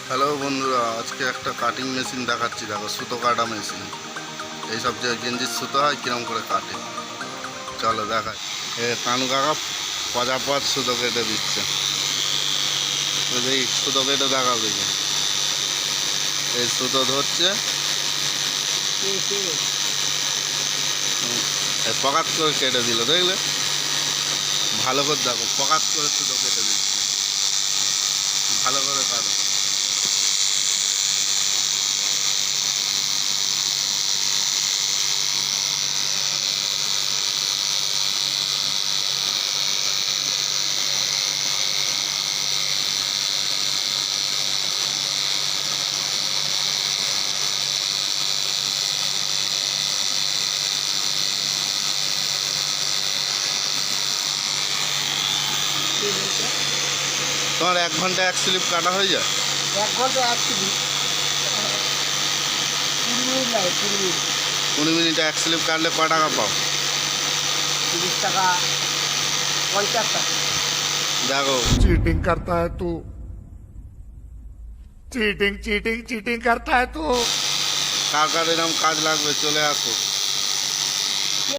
Hello বন্ধুরা, আজকে একটা কাটিং মেশিন দেখাচ্ছি। দেখো, সুতো কাটা মেশিন। এইসব যে গেঞ্জির সুতো হয় কিরম করে কাটে, চলো দেখাই। কানু কাকা পজাপজ সুতো কেটে দিচ্ছে। দেখি সুতো কেটে দেখাবে যে এই সুতো ধরছে, পকাত করে কেটে দিল। দেখলে, ভালো করে দেখো, পকাত করে সুতো কেটে দিচ্ছে। ভালো করে কাটো। তোমার 1 ঘন্টা 1 স্লিপ কাটা হয়ে যায়? 1 ঘন্টা 1 স্লিপ 20 মিনিট লাগে। 20 মিনিট 20 মিনিটে 1 স্লিপ কাটলে ক টাকা পাও? 30 টাকা, 50 টাকা। দেখো, चीटिंग करता है तू। चीटिंग चीटिंग चीटिंग करता है तू। কার কার এরকম কাজ লাগবে চলে আসো।